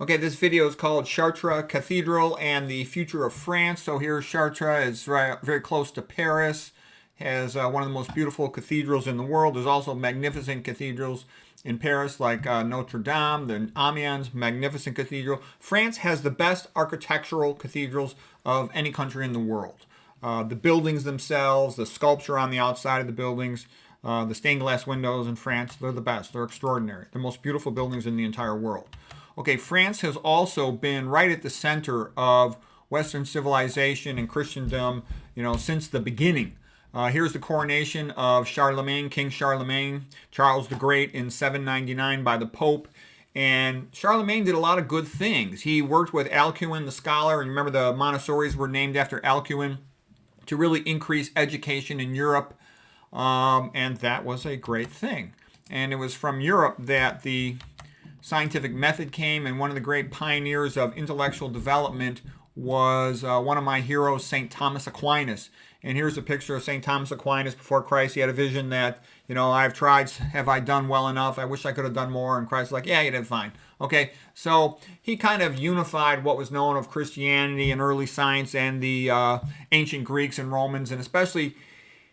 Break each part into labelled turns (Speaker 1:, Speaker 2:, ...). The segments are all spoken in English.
Speaker 1: Okay, this video is called Chartres Cathedral and the Future of France. So here Chartres is very close to Paris, has one of the most beautiful cathedrals in the world. There's also magnificent cathedrals in Paris like Notre Dame, the Amiens, magnificent cathedral. France has the best architectural cathedrals of any country in the world. The buildings themselves, the sculpture on the outside of the buildings, the stained glass windows in France, they're the best. They're extraordinary. The most beautiful buildings in the entire world. Okay, France has also been right at the center of Western civilization and Christendom, since the beginning. Here's the coronation of Charlemagne, King Charlemagne, Charles the Great in 799 by the Pope. And Charlemagne did a lot of good things. He worked with Alcuin, the scholar, and remember the Montessori's were named after Alcuin, to really increase education in Europe. And that was a great thing. And it was from Europe that the scientific method came, and one of the great pioneers of intellectual development was one of my heroes, St. Thomas Aquinas. And here's a picture of St. Thomas Aquinas before Christ. He had a vision that, I've tried, have I done well enough? I wish I could have done more. And Christ's like, yeah, you did fine. Okay, so he kind of unified what was known of Christianity and early science and the ancient Greeks and Romans, and especially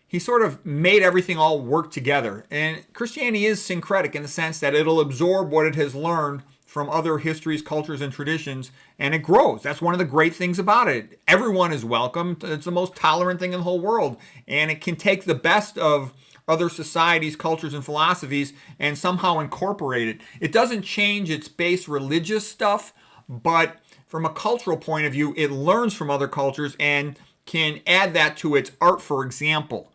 Speaker 1: he sort of made everything all work together. And Christianity is syncretic in the sense that it'll absorb what it has learned from other histories, cultures, and traditions, and it grows. That's one of the great things about it. Everyone is welcome. It's the most tolerant thing in the whole world. And it can take the best of other societies, cultures, and philosophies and somehow incorporate it. It doesn't change its base religious stuff, but from a cultural point of view, it learns from other cultures and can add that to its art, for example.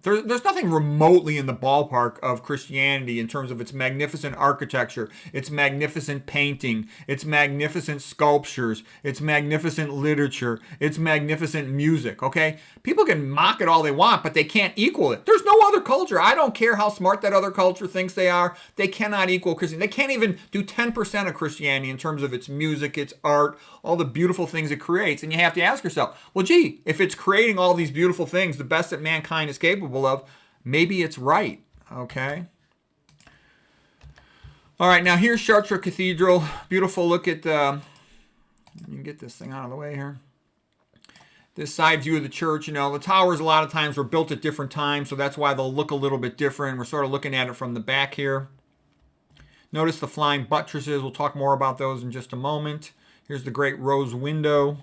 Speaker 1: There's nothing remotely in the ballpark of Christianity in terms of its magnificent architecture, its magnificent painting, its magnificent sculptures, its magnificent literature, its magnificent music, okay? People can mock it all they want, but they can't equal it. There's no other culture. I don't care how smart that other culture thinks they are. They cannot equal Christianity. They can't even do 10% of Christianity in terms of its music, its art, all the beautiful things it creates. And you have to ask yourself, well, gee, if it's creating all these beautiful things, the best that mankind is capable of, maybe it's right. Okay. All right, now here's Chartres Cathedral. Beautiful look at you can get this thing out of the way here. This side view of the church, the towers a lot of times were built at different times, so that's why they'll look a little bit different. We're sort of looking at it from the back here. Notice the flying buttresses. We'll talk more about those in just a moment. Here's the great rose window.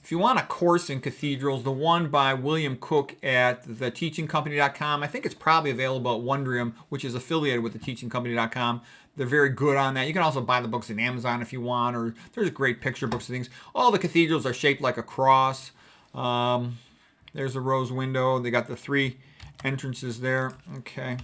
Speaker 1: If you want a course in cathedrals, the one by William Cook at theteachingcompany.com, I think it's probably available at Wondrium, which is affiliated with theteachingcompany.com. They're very good on that. You can also buy the books in Amazon if you want, or there's great picture books and things. All the cathedrals are shaped like a cross. There's a rose window. They got the 3 entrances there. Okay.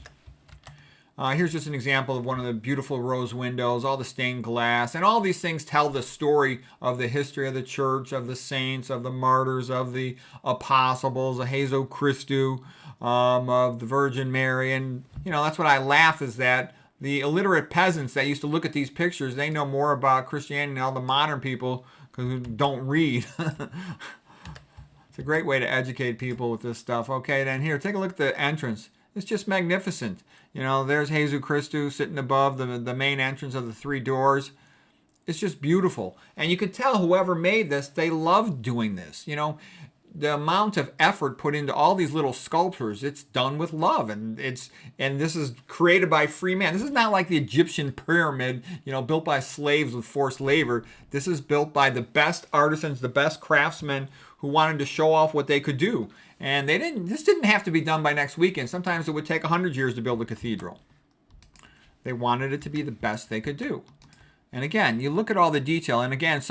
Speaker 1: Here's just an example of one of the beautiful rose windows, all the stained glass, and all these things tell the story of the history of the church, of the saints, of the martyrs, of the apostles, of Jesu Christu, of the Virgin Mary. And, that's what I laugh is that the illiterate peasants that used to look at these pictures, they know more about Christianity than all the modern people who don't read. It's a great way to educate people with this stuff. Okay, then here, take a look at the entrance. It's just magnificent. There's Jesu Christu sitting above the main entrance of the 3 doors. It's just beautiful. And you can tell whoever made this, they loved doing this. The amount of effort put into all these little sculptures, it's done with love. And this is created by free man. This is not like the Egyptian pyramid, built by slaves with forced labor. This is built by the best artisans, the best craftsmen who wanted to show off what they could do. And this didn't have to be done by next weekend. Sometimes it would take 100 years to build a cathedral. They wanted it to be the best they could do. And again, you look at all the detail. And again,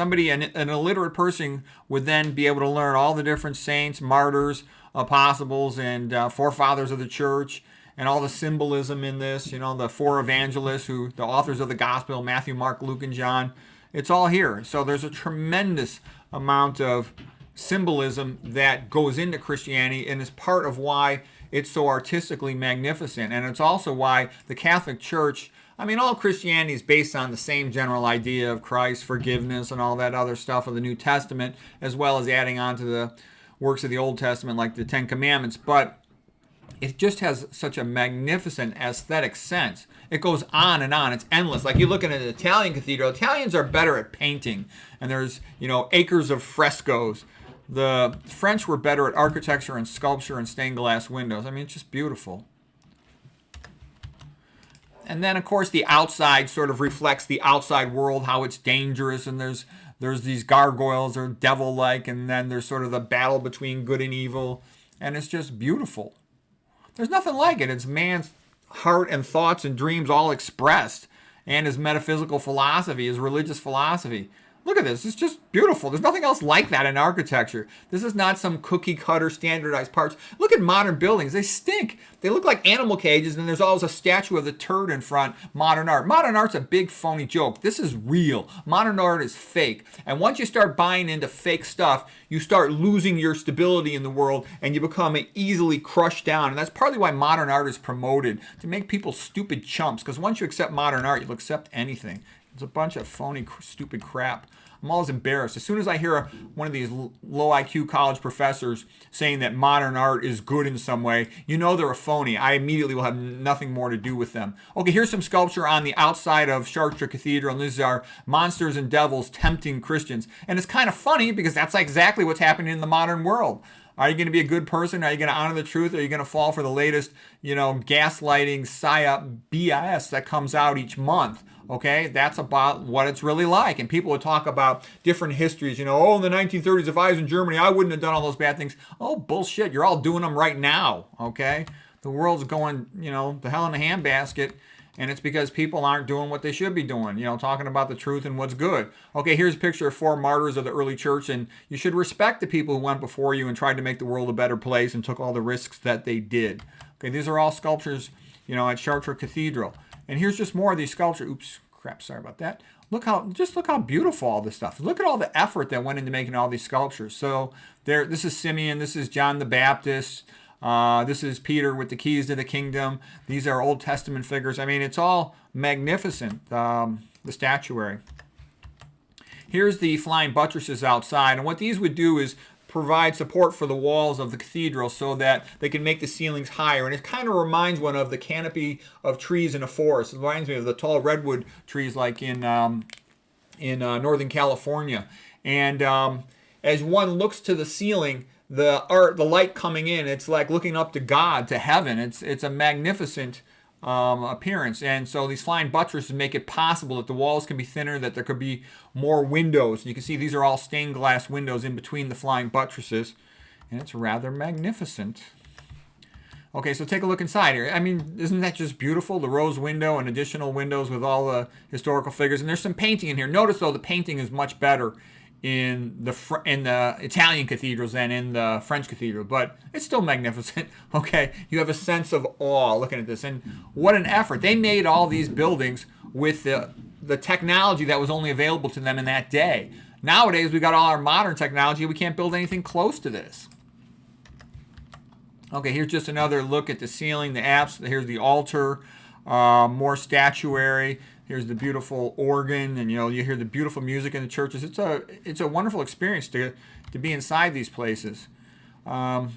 Speaker 1: an illiterate person would then be able to learn all the different saints, martyrs, apostles, and forefathers of the church, and all the symbolism in this. The 4 evangelists, the authors of the gospel, Matthew, Mark, Luke, and John. It's all here. So there's a tremendous amount of symbolism that goes into Christianity and is part of why it's so artistically magnificent. And it's also why the Catholic Church, all Christianity is based on the same general idea of Christ, forgiveness, and all that other stuff of the New Testament, as well as adding on to the works of the Old Testament like the 10 Commandments. But it just has such a magnificent aesthetic sense. It goes on and on. It's endless. Like you look at an Italian cathedral. Italians are better at painting, and there's, acres of frescoes. The French were better at architecture and sculpture and stained glass windows. I mean, it's just beautiful. And then, of course, the outside sort of reflects the outside world, how it's dangerous, and there's these gargoyles or devil-like, and then there's sort of the battle between good and evil, and it's just beautiful. There's nothing like it. It's man's heart and thoughts and dreams all expressed, and his metaphysical philosophy, his religious philosophy. Look at this. It's just beautiful. There's nothing else like that in architecture. This is not some cookie-cutter standardized parts. Look at modern buildings. They stink. They look like animal cages, and there's always a statue of the turd in front. Modern art. Modern art's a big phony joke. This is real. Modern art is fake. And once you start buying into fake stuff, you start losing your stability in the world, and you become easily crushed down. And that's partly why modern art is promoted, to make people stupid chumps. Because once you accept modern art, you'll accept anything. It's a bunch of phony, stupid crap. I'm always embarrassed. As soon as I hear one of these low IQ college professors saying that modern art is good in some way, they're a phony. I immediately will have nothing more to do with them. Okay, here's some sculpture on the outside of Chartre Cathedral, and these are monsters and devils tempting Christians. And it's kind of funny because that's exactly what's happening in the modern world. Are you going to be a good person? Are you going to honor the truth? Are you going to fall for the latest, gaslighting, psyop, BS that comes out each month? Okay, that's about what it's really like. And people would talk about different histories. In the 1930s, if I was in Germany, I wouldn't have done all those bad things. Oh, bullshit. You're all doing them right now, okay? The world's going, the hell in a handbasket. And it's because people aren't doing what they should be doing, talking about the truth and what's good. Okay, here's a picture of 4 martyrs of the early church. And you should respect the people who went before you and tried to make the world a better place and took all the risks that they did. Okay, these are all sculptures, at Chartre Cathedral. And here's just more of these sculptures. Oops, crap, sorry about that. Look how beautiful all this stuff. Look at all the effort that went into making all these sculptures. So this is Simeon, this is John the Baptist, this is Peter with the keys to the kingdom. These are Old Testament figures. I mean, it's all magnificent, the statuary. Here's the flying buttresses outside. And what these would do is provide support for the walls of the cathedral so that they can make the ceilings higher. And it kind of reminds one of the canopy of trees in a forest. It reminds me of the tall redwood trees like in Northern California. And as one looks to the ceiling, the light coming in, it's like looking up to God, to heaven. It's a magnificent appearance. And so these flying buttresses make it possible that the walls can be thinner, that there could be more windows. You can see these are all stained glass windows in between the flying buttresses, and it's rather magnificent. Okay, so take a look inside here. I mean, isn't that just beautiful? The rose window and additional windows with all the historical figures. And there's some painting in here. Notice, though, the painting is much better in the Italian cathedrals than in the French cathedral, but it's still magnificent. Okay, you have a sense of awe looking at this, and what an effort. They made all these buildings with the technology that was only available to them in that day. Nowadays, we got all our modern technology. We can't build anything close to this. Okay, here's just another look at the ceiling, the apse. Here's the altar, more statuary. Here's the beautiful organ, and you hear the beautiful music in the churches. It's a wonderful experience to be inside these places. Ayn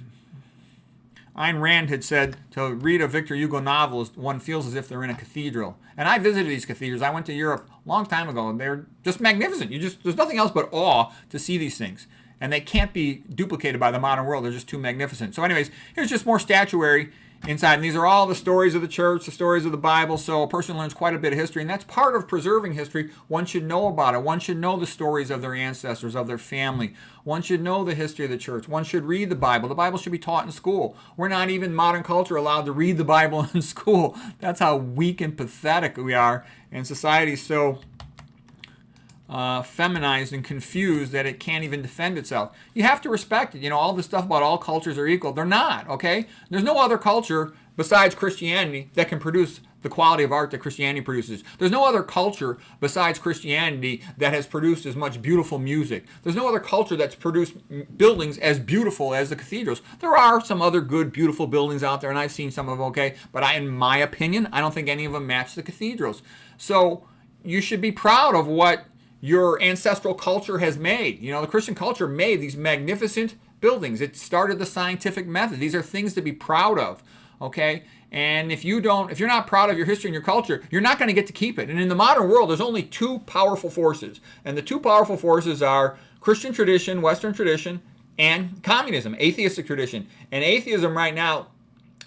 Speaker 1: Rand had said to read a Victor Hugo novel, one feels as if they're in a cathedral. And I visited these cathedrals. I went to Europe a long time ago, and they're just magnificent. There's nothing else but awe to see these things. And they can't be duplicated by the modern world. They're just too magnificent. So anyways, here's just more statuary inside. And these are all the stories of the church, the stories of the Bible. So a person learns quite a bit of history. And that's part of preserving history. One should know about it. One should know the stories of their ancestors, of their family. One should know the history of the church. One should read the Bible. The Bible should be taught in school. We're not even modern culture allowed to read the Bible in school. That's how weak and pathetic we are. And society's so feminized and confused that it can't even defend itself. You have to respect it. All this stuff about all cultures are equal. They're not, okay? There's no other culture besides Christianity that can produce the quality of art that Christianity produces. There's no other culture besides Christianity that has produced as much beautiful music. There's no other culture that's produced buildings as beautiful as the cathedrals. There are some other good, beautiful buildings out there, and I've seen some of them, okay? But in my opinion, I don't think any of them match the cathedrals. So you should be proud of what your ancestral culture has made. The Christian culture made these magnificent buildings. It started the scientific method. These are things to be proud of. okay? And if you're not proud of your history and your culture, you're not going to get to keep it. And in the modern world, there's only two powerful forces. And the two powerful forces are Christian tradition, Western tradition, and communism, atheistic tradition. And atheism right now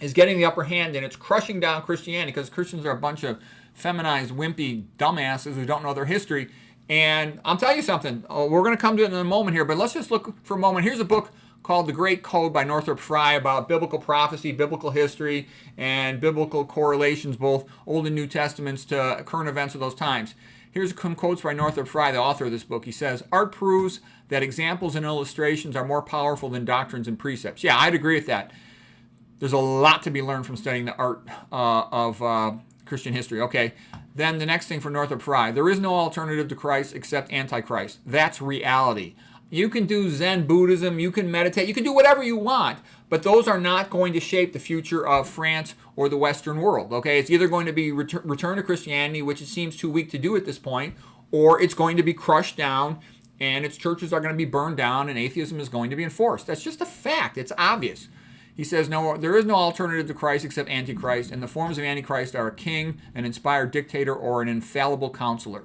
Speaker 1: is getting the upper hand, and it's crushing down Christianity because Christians are a bunch of feminized, wimpy dumbasses who don't know their history. And I'll tell you something. We're going to come to it in a moment here, but let's just look for a moment. Here's a book called The Great Code by Northrop Frye about biblical prophecy, biblical history, and biblical correlations, both Old and New Testaments, to current events of those times. Here's some quotes by Northrop Frye, the author of this book. He says, "Art proves that examples and illustrations are more powerful than doctrines and precepts." Yeah, I'd agree with that. There's a lot to be learned from studying the art of Christian history. Okay, then the next thing for Northrop Frye, there is no alternative to Christ except Antichrist. That's reality. You can do Zen Buddhism, you can meditate, you can do whatever you want, but those are not going to shape the future of France or the Western world. Okay, it's either going to be return to Christianity, which it seems too weak to do at this point, or it's going to be crushed down and its churches are going to be burned down and atheism is going to be enforced. That's just a fact. It's obvious. He says, no, there is no alternative to Christ except Antichrist, and the forms of Antichrist are a king, an inspired dictator, or an infallible counselor.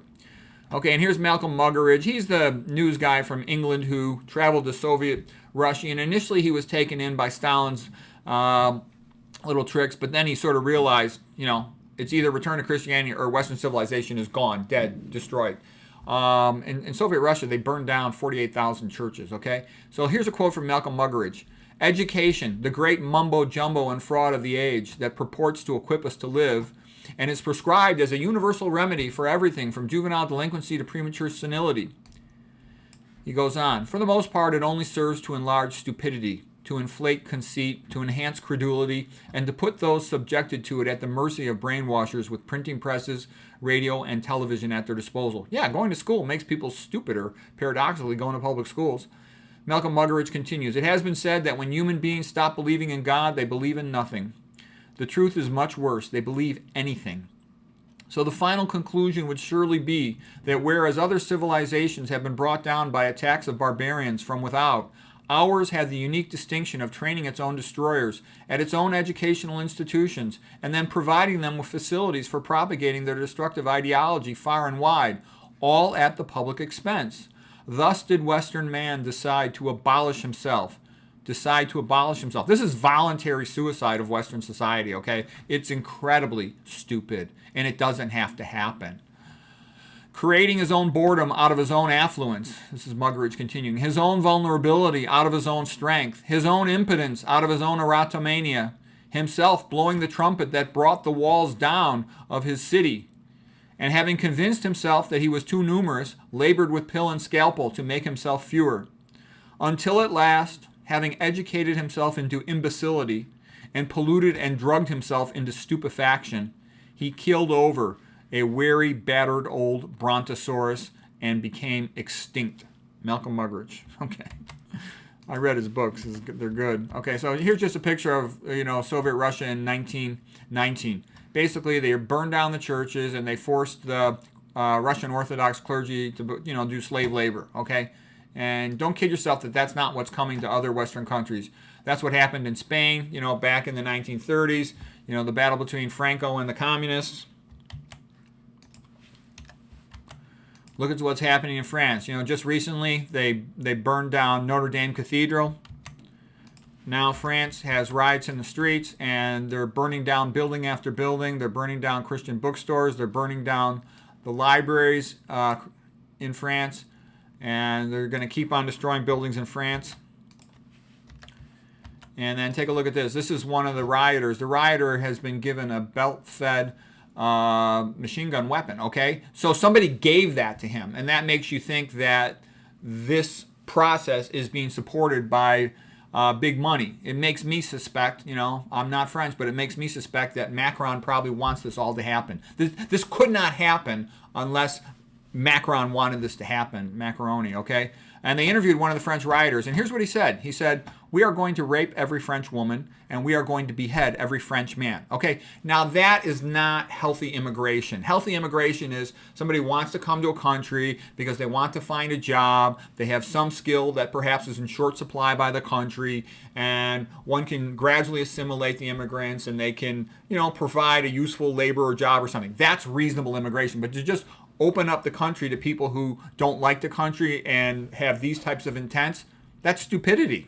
Speaker 1: Okay, and here's Malcolm Muggeridge. He's the news guy from England who traveled to Soviet Russia, and initially he was taken in by Stalin's little tricks, but then he sort of realized, it's either return to Christianity or Western civilization is gone, dead, destroyed. In Soviet Russia, they burned down 48,000 churches, okay? So here's a quote from Malcolm Muggeridge. "Education, the great mumbo-jumbo and fraud of the age that purports to equip us to live, and is prescribed as a universal remedy for everything from juvenile delinquency to premature senility." He goes on, "For the most part, it only serves to enlarge stupidity, to inflate conceit, to enhance credulity, and to put those subjected to it at the mercy of brainwashers with printing presses, radio, and television at their disposal." Yeah, going to school makes people stupider, paradoxically, going to public schools. Malcolm Muggeridge continues, "It has been said that when human beings stop believing in God, they believe in nothing. The truth is much worse. They believe anything. So the final conclusion would surely be that whereas other civilizations have been brought down by attacks of barbarians from without, ours had the unique distinction of training its own destroyers at its own educational institutions and then providing them with facilities for propagating their destructive ideology far and wide, all at the public expense. Thus did Western man decide to abolish himself. This is voluntary suicide of Western society, okay? It's incredibly stupid, and it doesn't have to happen. Creating his own boredom out of his own affluence, this is Muggeridge continuing, his own vulnerability out of his own strength, his own impotence out of his own erotomania, himself blowing the trumpet that brought the walls down of his city, and having convinced himself that he was too numerous, labored with pill and scalpel to make himself fewer, until at last, having educated himself into imbecility and polluted and drugged himself into stupefaction, he keeled over a weary, battered old brontosaurus and became extinct. Malcolm Muggeridge. Okay. I read his books. They're good. Okay, so here's just a picture of, Soviet Russia in 1919. Basically, they burned down the churches and they forced the Russian Orthodox clergy to, do slave labor, okay? And don't kid yourself that that's not what's coming to other Western countries. That's what happened in Spain, back in the 1930s, the battle between Franco and the communists. Look at what's happening in France. Just recently, they burned down Notre Dame Cathedral. Now France has riots in the streets, and they're burning down building after building. They're burning down Christian bookstores. They're burning down the libraries in France. And they're going to keep on destroying buildings in France. And then take a look at this. This is one of the rioters. The rioter has been given a belt-fed machine gun weapon, okay? So somebody gave that to him, and that makes you think that this process is being supported by big money. It makes me suspect, I'm not French, but it makes me suspect that Macron probably wants this all to happen. This could not happen unless Macron wanted this to happen, macaroni, okay? And they interviewed one of the French rioters, and here's what he said. He said, we are going to rape every French woman and we are going to behead every French man. Okay, now that is not healthy immigration. Healthy immigration is somebody wants to come to a country because they want to find a job, they have some skill that perhaps is in short supply by the country, and one can gradually assimilate the immigrants and they can, provide a useful labor or job or something. That's reasonable immigration. But to just open up the country to people who don't like the country and have these types of intents, that's stupidity.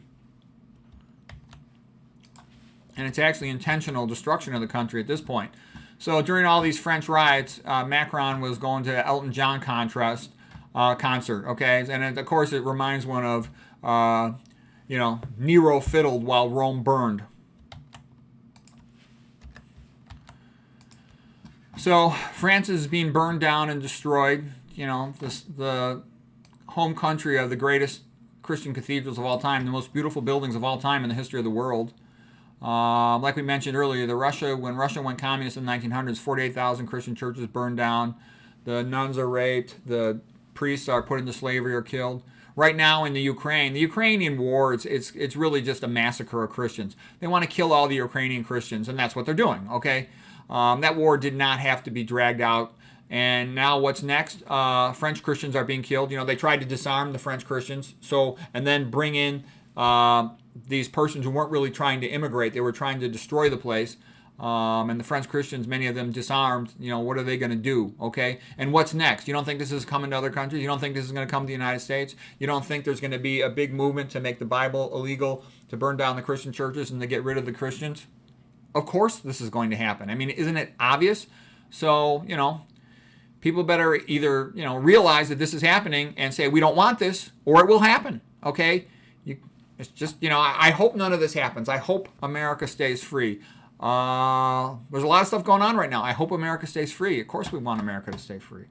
Speaker 1: And it's actually intentional destruction of the country at this point. So during all these French riots, Macron was going to Elton John concert, okay? And of course it reminds one of, Nero fiddled while Rome burned. So France is being burned down and destroyed. The home country of the greatest Christian cathedrals of all time, the most beautiful buildings of all time in the history of the world. Like we mentioned earlier, when Russia went communist in the 1900s, 48,000 Christian churches burned down. The nuns are raped. The priests are put into slavery or killed. Right now in the Ukrainian war, it's really just a massacre of Christians. They want to kill all the Ukrainian Christians, and that's what they're doing, okay? That war did not have to be dragged out. And now what's next? French Christians are being killed. They tried to disarm the French Christians, and then bring in these persons who weren't really trying to immigrate. They were trying to destroy the place. And the French Christians, many of them disarmed. What are they going to do? Okay? And what's next? You don't think this is coming to other countries? You don't think this is going to come to the United States? You don't think there's going to be a big movement to make the Bible illegal, to burn down the Christian churches, and to get rid of the Christians? Of course this is going to happen. I mean, isn't it obvious? So, people better either, realize that this is happening and say, we don't want this, or it will happen. Okay? It's just, I hope none of this happens. I hope America stays free. There's a lot of stuff going on right now. I hope America stays free. Of course we want America to stay free.